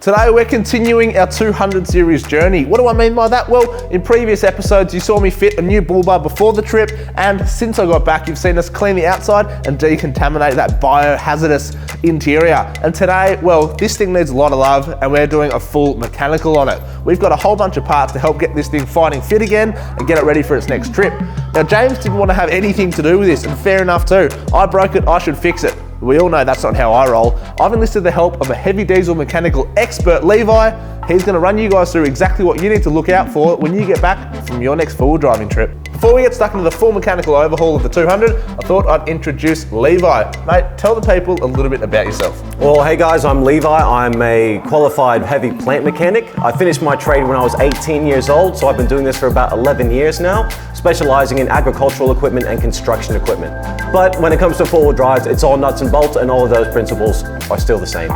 Today we're continuing our 200 series journey. What do I mean by that? Well, in previous episodes you saw me fit a new bull bar before the trip, and since I got back you've seen us clean the outside and decontaminate that biohazardous interior. And today, well, this thing needs a lot of love and we're doing a full mechanical on it. We've got a whole bunch of parts to help get this thing fighting fit again and get it ready for its next trip. Now James didn't want to have anything to do with this, and fair enough too. I broke it, I should fix it. We all know that's not how I roll. I've enlisted the help of a heavy diesel mechanical expert, Levi. He's going to run you guys through exactly what you need to look out for when you get back from your next four-wheel driving trip. Before we get stuck into the full mechanical overhaul of the 200, I thought I'd introduce Levi. Mate, tell the people a little bit about yourself. Well, hey guys, I'm Levi. I'm a qualified heavy plant mechanic. I finished my trade when I was 18 years old, so I've been doing this for about 11 years now, specializing in agricultural equipment and construction equipment. But when it comes to four-wheel drives, it's all nuts and bolts, and all of those principles are still the same.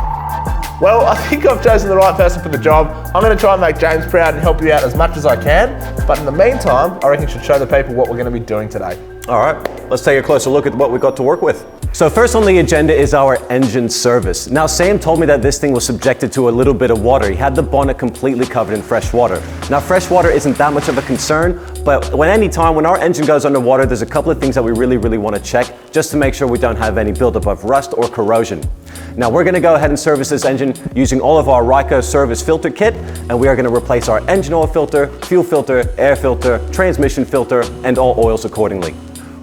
Well, I think I've chosen the right person for the job. I'm going to try and make James proud and help you out as much as I can. But in the meantime, I reckon you should show the people what we're going to be doing today. All right, let's take a closer look at what we've got to work with. So first on the agenda is our engine service. Now Sam told me that this thing was subjected to a little bit of water. He had the bonnet completely covered in fresh water. Now fresh water isn't that much of a concern, but when our engine goes underwater, there's a couple of things that we really want to check just to make sure we don't have any buildup of rust or corrosion. Now we're going to go ahead and service this engine using all of our Ryco service filter kit, and we are going to replace our engine oil filter, fuel filter, air filter, transmission filter, and all oils accordingly.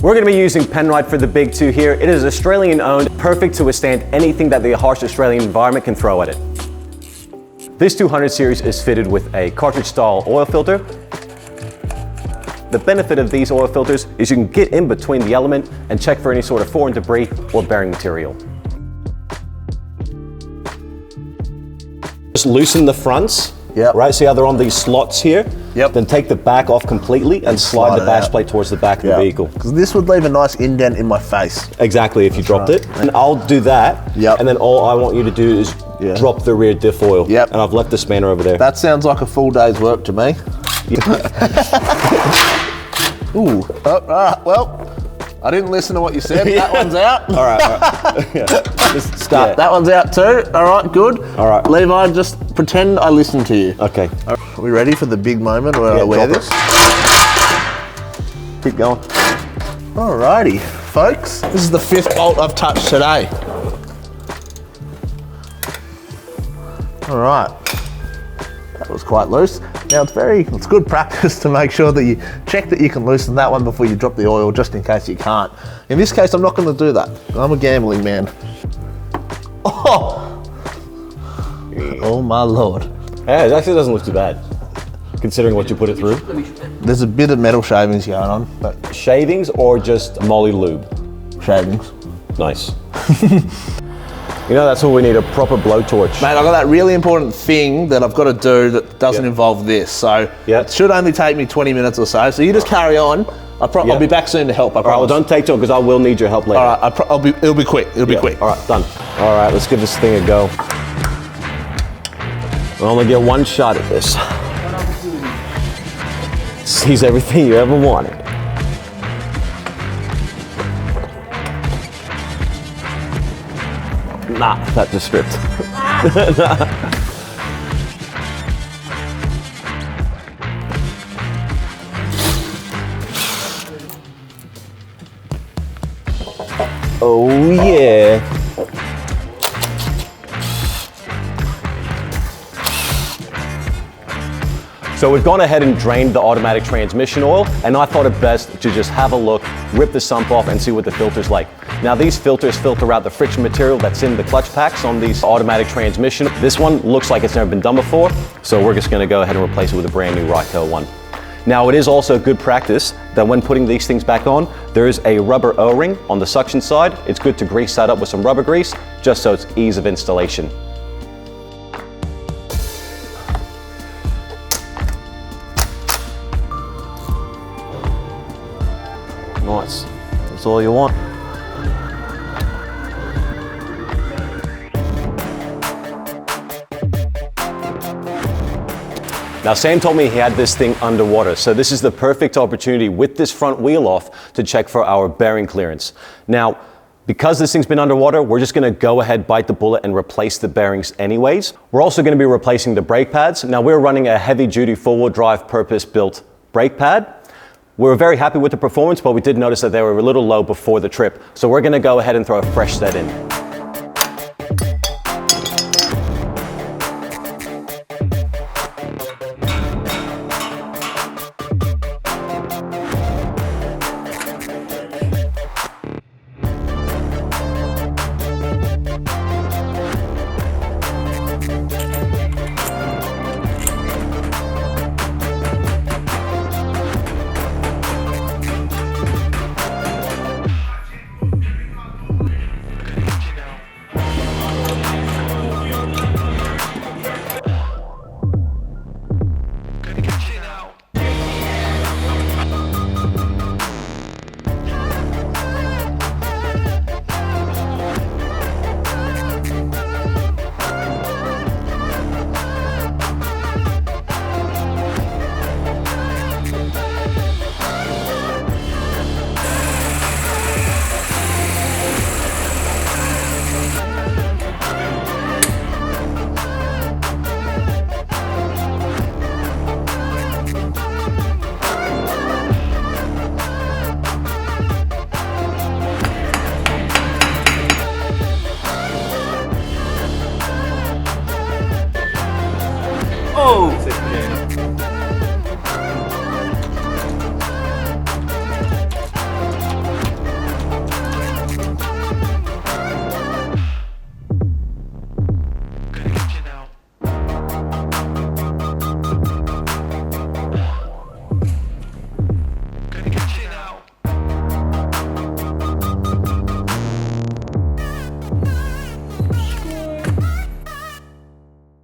We're going to be using Penrite for the big two here. It is Australian owned, perfect to withstand anything that the harsh Australian environment can throw at it. This 200 series is fitted with a cartridge style oil filter. The benefit of these oil filters is you can get in between the element and check for any sort of foreign debris or bearing material. Just loosen the fronts. Yep. Right, see how they're on these slots here? Yep. Then take the back off completely and slide the bash plate towards the back of the vehicle. Because this would leave a nice indent in my face. Exactly, if you dropped it. And I'll do that. Yep. And then all I want you to do is drop the rear diff oil. Yep. And I've left the spanner over there. That sounds like a full day's work to me. Ooh, all right, well, I didn't listen to what you said. That one's out. All right. Just start. Yeah. That one's out too. All right, good. All right. Levi, just pretend I listened to you. Okay. Are we ready for the big moment where I wear this? Keep going. Alrighty, folks. This is the 5th bolt I've touched today. All right. That was quite loose. Now it's good practice to make sure that you check that you can loosen that one before you drop the oil, just in case you can't. In this case, I'm not going to do that. I'm a gambling man. Oh my lord. Yeah, it actually doesn't look too bad, considering what you put it through. There's a bit of metal shavings going on. But shavings or just moly lube? Shavings. Nice. You know, that's all we need, a proper blowtorch. Mate, I've got that really important thing that I've got to do that doesn't involve this. So it should only take me 20 minutes or so. So you just carry on. I'll be back soon to help, I promise. All right, well, don't take too long because I will need your help later. All right, it'll be quick. It'll be quick. All right, done. All right, let's give this thing a go. We'll only get one shot at this. Sees everything you ever wanted. Nah, that just stripped. Oh yeah. So we've gone ahead and drained the automatic transmission oil, and I thought it best to just have a look, rip the sump off, and see what the filter's like. Now these filters filter out the friction material that's in the clutch packs on these automatic transmission. This one looks like it's never been done before, so we're just gonna go ahead and replace it with a brand new Ryco one. Now it is also good practice that when putting these things back on, there is a rubber O-ring on the suction side. It's good to grease that up with some rubber grease, just so it's ease of installation. Nice, that's all you want. Now Sam told me he had this thing underwater, so this is the perfect opportunity with this front wheel off to check for our bearing clearance. Now, Because this thing's been underwater, we're just gonna go ahead, bite the bullet, and replace the bearings anyways. We're also gonna be replacing the brake pads. Now, we're running a heavy-duty four-wheel drive purpose-built brake pad. We were very happy with the performance, but we did notice that they were a little low before the trip. So we're gonna go ahead and throw a fresh set in.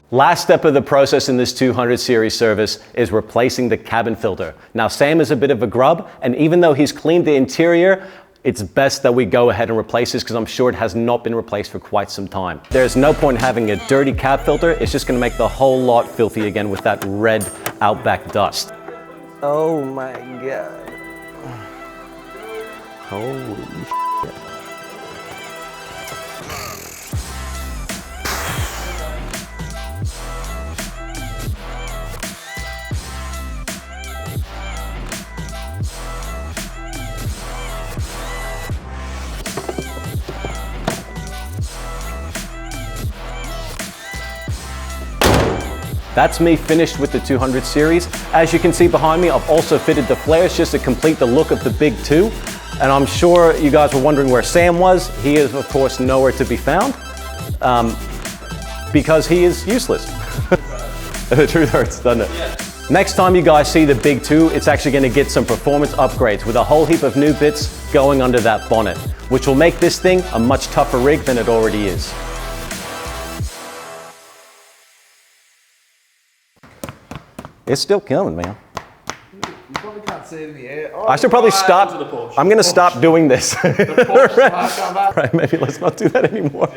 Last step of the process in this 200 series service is replacing the cabin filter. Now, Sam is a bit of a grub, and even though he's cleaned the interior, it's best that we go ahead and replace this because I'm sure it has not been replaced for quite some time. There's no point in having a dirty cab filter. It's just gonna make the whole lot filthy again with that red Outback dust. Oh my God. Holy shit. That's me finished with the 200 series. As you can see behind me, I've also fitted the flares just to complete the look of the Big 2. And I'm sure you guys were wondering where Sam was. He is, of course, nowhere to be found because he is useless. The truth hurts, doesn't it? Yeah. Next time you guys see the Big 2, it's actually going to get some performance upgrades with a whole heap of new bits going under that bonnet, which will make this thing a much tougher rig than it already is. It's still coming, man. You probably can't see it in the air. Oh, I should probably stop. I'm going to stop doing this. The Porsche. Right, maybe let's not do that anymore.